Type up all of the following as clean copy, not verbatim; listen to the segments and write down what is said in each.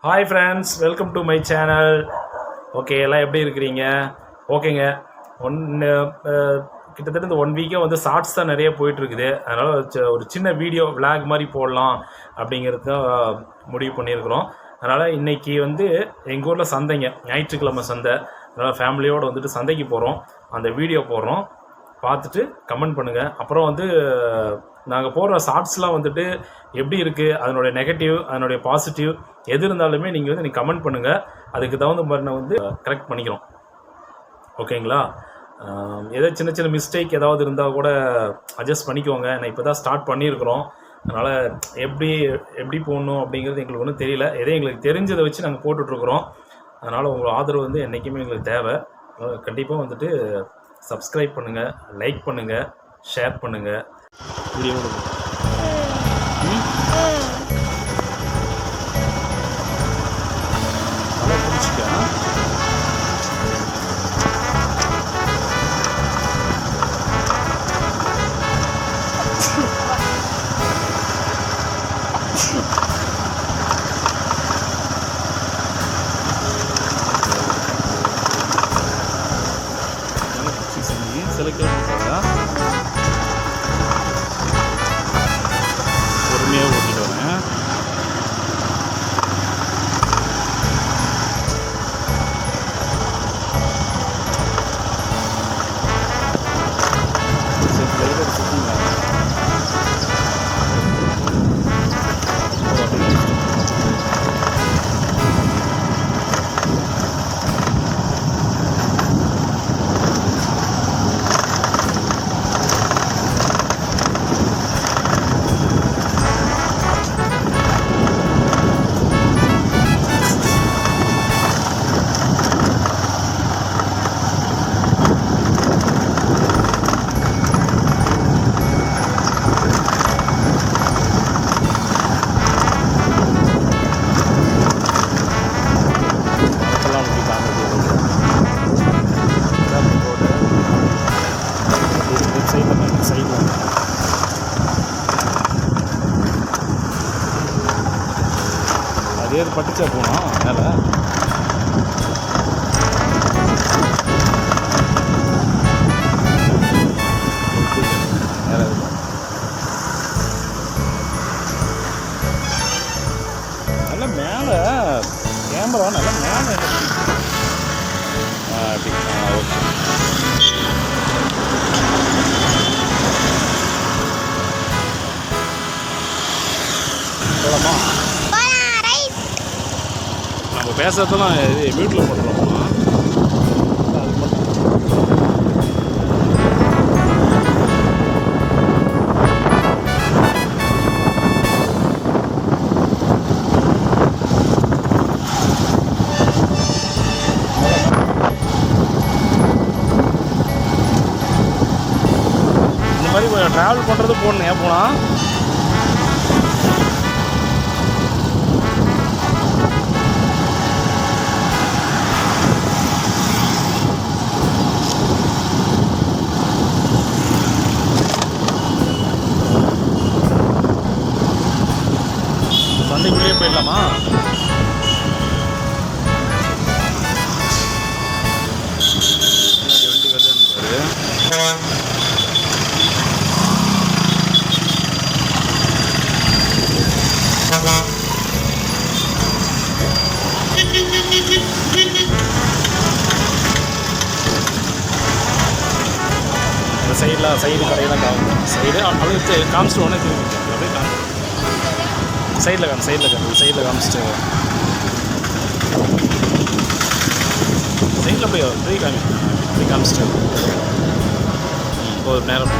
Hi friends, welcome to my channel. Okay, எல்லாம் எப்படி இருக்கிறீங்க? ஓகேங்க. கிட்டத்தட்ட இந்த 1 வீக்காக வந்து ஷார்ட்ஸ் தான் நிறைய போயிட்டுருக்குது. அதனால் ஒரு சின்ன வீடியோ விளாக் மாதிரி போடலாம் அப்படிங்கிறது தான் முடிவு பண்ணியிருக்கிறோம். அதனால் இன்றைக்கி வந்து எங்கள் ஊரில் சந்தைங்க, ஞாயிற்றுக்கிழமை சந்தை. அதனால் ஃபேமிலியோடு வந்துட்டு சந்தைக்கு போகிறோம். அந்த வீடியோ போடுறோம், பார்த்துட்டு கமெண்ட் பண்ணுங்கள். அப்புறம் வந்து நாங்கள் போடுற ஷார்ட்ஸ்லாம் வந்துட்டு எப்படி இருக்குது, அதனுடைய நெகட்டிவ், அதனுடைய பாசிட்டிவ் எது இருந்தாலுமே நீங்கள் வந்து கமெண்ட் பண்ணுங்கள். அதுக்கு தகுந்த மாதிரி நான் வந்து கரெக்ட் பண்ணிக்கிறோம். ஓகேங்களா? ஏதோ சின்ன சின்ன மிஸ்டேக் ஏதாவது இருந்தால் கூட அட்ஜஸ்ட் பண்ணிக்கோங்க. நான் இப்போ தான் ஸ்டார்ட் பண்ணியிருக்கிறோம். அதனால் எப்படி போடணும் அப்படிங்கிறது எங்களுக்கு ஒன்றும் தெரியல. எதோ எங்களுக்கு தெரிஞ்சதை வச்சு நாங்கள் போட்டுட்ருக்குறோம். அதனால் உங்கள் ஆதரவு வந்து என்றைக்குமே எங்களுக்கு தேவை. கண்டிப்பாக வந்துட்டு சப்ஸ்கிரைப் பண்ணுங்கள், லைக் பண்ணுங்கள், ஷேர் பண்ணுங்கள். வீடியோ சில கிலோமீட்டரா பொறுமையாக ஓட்டிட்டு வரேன். அதே பட்டுச்சா போனோம் மேலே. நல்லா மேலே கேமரா நல்லா மேலே அப்படி. ஓகே, போகலாமா? நம்ம பேசுறதெல்லாம் இது மியூட்டில் பண்ணுறோமா? அது மட்டும் இந்த மாதிரி ட்ராவல் பண்ணுறது போடணும். ஏன் போனால் சந்தைக்குள்ளேயே போயிடலாமா? வண்டி வருதுன்னு பாரு. சைடு கடையெல்லாம் காமிக்கும். சைடு அது காமிச்சிட்டு உடனே திரும்பி அப்படியே காமிக்கும். சைடில் காமிச்சிட்டு சைடில் அப்படியே காமிச்சிட்டு ஒரு நேரம்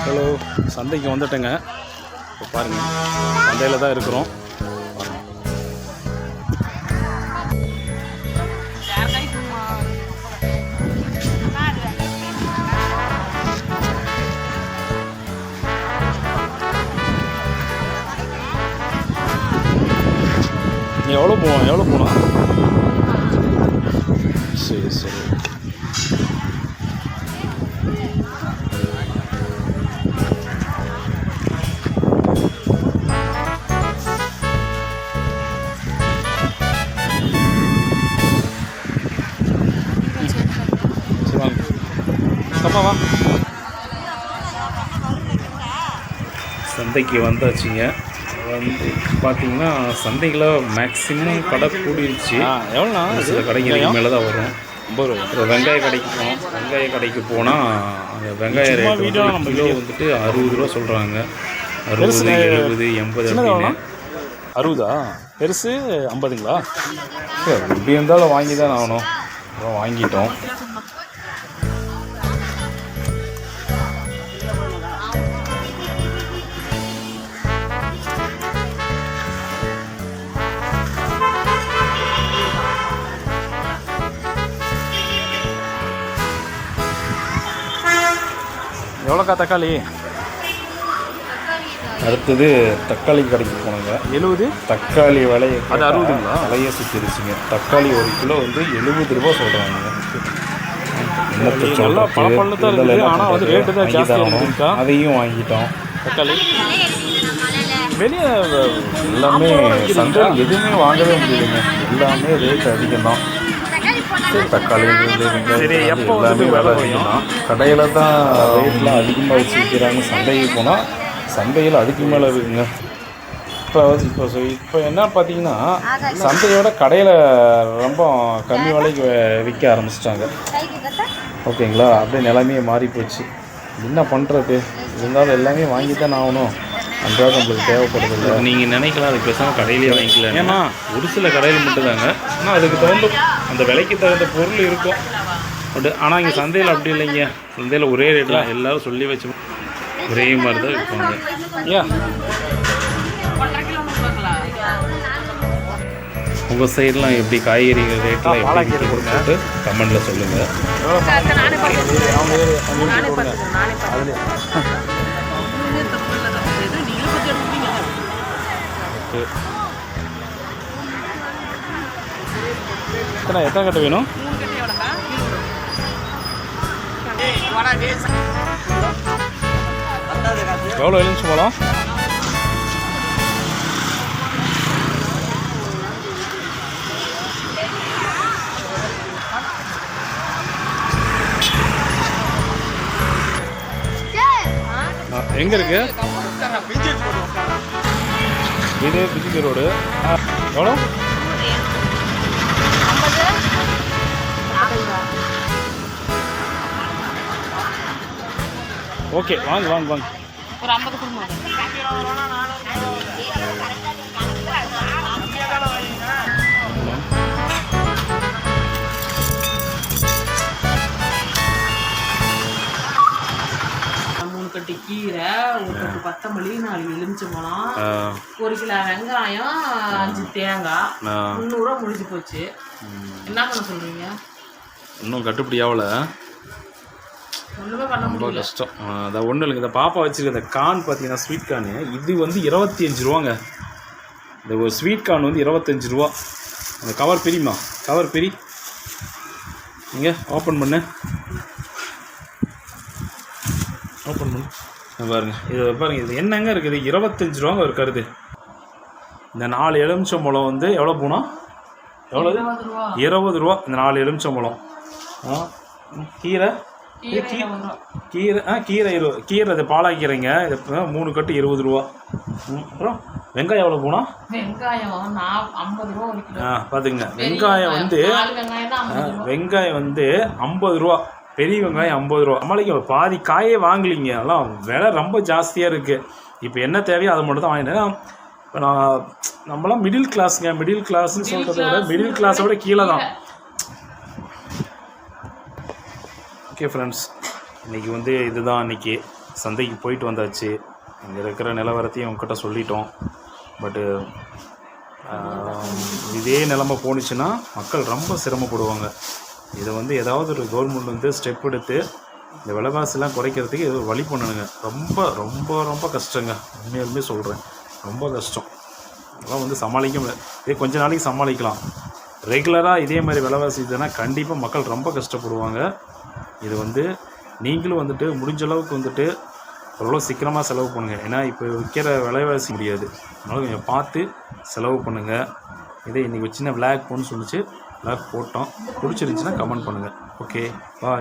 ஹலோ, சந்தைக்கு வந்துட்டேங்க. இப்போ பாருங்கள், சந்தையில் தான் இருக்கிறோம். நீ எவ்வளோ போகணும் சரி சரி. வா சந்தைக்கு வந்தாச்சுங்க. வந்து பார்த்தீங்கன்னா சந்தையில் மேக்ஸிமம் கடை கூடிருச்சு. எவ்வளோண்ணா? சில கடைக்கு மேலே தான் வரும். 50 ரூபா. அப்புறம் வெங்காய கடைக்கு போனோம். வெங்காய கடைக்கு போனால் அந்த வெங்காய ரேட்டு கிலோ வந்துட்டு 60 ரூபா சொல்கிறாங்க. 60, 70, 80 அப்படின்னு. 60 பெருசு 50ங்களா? எப்படி இருந்தாலும் வாங்கி தான் ஆகணும். அப்புறம் வாங்கிட்டோம். எவ்வளோக்கா தக்காளி? அடுத்தது தக்காளி கடைக்கு போனாங்க. 70. தக்காளி விலை அது 60ங்களா? விலையை சுற்றிருச்சுங்க. தக்காளி 1 கிலோ வந்து 70 ரூபா சொல்கிறாங்க. நல்லா பழப்பழம் தான் இருக்குது. ஆனால் வந்து ரேட்டு தான் ஜாஸ்தியாக இருக்குதுக்கா. அதையும் வாங்கிட்டோம். தக்காளி வெளியே எல்லாமே சந்தையில் எதுவுமே வாங்கவே முடியலைங்க. எல்லாமே ரேட் அதிகம் தான். தக்காளி சரி, எப்போ எல்லாமே விலை அதிகம் தான். கடையில் தான் ரேட்லாம் அதிகமாக வச்சு விற்கிறாங்க. சந்தைக்கு போனால் சந்தையில் அதுக்கு மேலே இருக்குங்க. இப்போ என்ன பார்த்தீங்கன்னா சந்தையோட கடையில் ரொம்ப கம்மி விலைக்கு விற்க ஆரம்பிச்சிட்டாங்க. ஓகேங்களா? அப்படியே நிலைமையே மாறி போச்சு. என்ன பண்ணுறது? இருந்தாலும் எல்லாமே வாங்கி தான் ஆகணும். அன்றாட நம்மளுக்கு தேவைப்படுறது. நீங்கள் நினைக்கலாம் அதுக்கு பேசாமல் கடையிலேயே வாங்கிக்கலாம். ஏன்னா ஒரு சில கடையில் மட்டும்தாங்க. ஆனால் அதுக்கு தகுந்த அந்த விலைக்கு தகுந்த பொருள் இருக்கும். பட் ஆனால் இங்கே சந்தையில் அப்படி இல்லைங்க. சந்தையில் ஒரே ரேட் தான். எல்லோரும் சொல்லி வச்சு ஒரே மாதிரி தான் இருப்பாங்க. ஏன் உங்கள் சைட்லாம் எப்படி காய்கறிகள் ரேட்லாம் எப்படி கொடுத்துட்டு கமெண்டில் சொல்லுங்கள். எத்தனை கட்டு வேணும்? எவ்வளோ எலுமிச்சை பழம்? எங்கே இருக்கு இது? PGP road. எவ்வளோ? ஓகே, வாங்க வாங்க வாங்க. ஒரு 50 கொடுங்க. கட்டி கீரை, ஒரு கட்டு கொத்தமல்லி, 4 எலுமிச்சம்பழம், 1 கிலோ வெங்காயம், 5 தேங்காய், 300 ரூபா முடிஞ்சு போச்சு. என்ன பண்ண சொல்றீங்க? இன்னும் கட்டுப்படி ஆகல. ஒன்றுமே பண்ண ரொம்ப கஷ்டம். அதான் ஒன்றும் இல்லைங்க. இந்த பாப்பா வச்சுருக்க இந்த கார்ன் பார்த்தீங்கன்னா ஸ்வீட் கார்னு இது வந்து 25 ரூபாங்க. இந்த ஒரு ஸ்வீட் கார்ன் வந்து 25 ரூபா. அந்த கவர் பெரியுமா? கவர் பெரி இங்கே ஓப்பன் பண்ணு. ஓப்பன் பண்ணு பாருங்க. இது பாருங்கள். இது என்னங்க இருக்குது? 25 ரூபாங்க ஒரு கருது. இந்த 4 எலுமிச்சம்பழம் வந்து எவ்வளோ போனால் எவ்வளோ? 20 ரூபா. இந்த 4 எலுமிச்சம்பழம். கீரை கீரை கீரை 20. கீரை இது பாலாக்கீரைங்க. இது 3 கட்டு 20 ரூபா. அப்புறம் வெங்காயம் எவ்வளோ போனால்? வெங்காயம் 50 ரூபா ஒரு கிலோ. பார்த்துங்க. வெங்காயம் வந்து வெங்காயம் வந்து 50 ரூபா. பெரிய வெங்காயம் 50 ரூபா. நம்மளுக்கு பாதி காயே வாங்கலிங்க. அதெல்லாம் விலை ரொம்ப ஜாஸ்தியாக இருக்குது. இப்போ என்ன தேவையோ அதை மட்டும் தான் வாங்கினேன். இப்போ நம்மளாம் மிடில் கிளாஸுங்க. மிடில் கிளாஸ்ன்னு சொல்கிறத விட மிடில் கிளாஸை விட கீழே தான். ஓகே ஃப்ரெண்ட்ஸ், இன்றைக்கி வந்து இதுதான். இன்றைக்கி சந்தைக்கு போயிட்டு வந்தாச்சு. இங்கே இருக்கிற நிலவரத்தையும் உங்ககிட்ட சொல்லிட்டோம். பட்டு இதே நிலைமை போணுச்சுன்னா மக்கள் ரொம்ப சிரமப்படுவாங்க. இதை வந்து ஏதாவது ஒரு கவர்மெண்ட் வந்து ஸ்டெப் எடுத்து இந்த விலைவாசிலாம் குறைக்கிறதுக்கு ஏதோ வழி பண்ணணுங்க. ரொம்ப ரொம்ப ரொம்ப கஷ்டங்க. உண்மையாலுமே சொல்கிறேன், ரொம்ப கஷ்டம். அதெல்லாம் வந்து சமாளிக்க முடியாது. இதே கொஞ்ச நாளைக்கு சமாளிக்கலாம். ரெகுலராக இதே மாதிரி விலைவாசி இதுனா கண்டிப்பாக மக்கள் ரொம்ப கஷ்டப்படுவாங்க. இது வந்து நீங்களும் வந்துட்டு முடிஞ்ச அளவுக்கு வந்துட்டு ஓரளவு சீக்கிரமாக செலவு பண்ணுங்கள். ஏன்னா இப்போ விற்கிற விலைவாசி முடியாது. அதனால் கொஞ்சம் பார்த்து செலவு பண்ணுங்கள். இதே இன்றைக்கி சின்ன விளாக் போன்னு சொல்லிச்சு, விளாக் போட்டோம். பிடிச்சிருந்துச்சின்னா கமெண்ட் பண்ணுங்கள். Okay bye.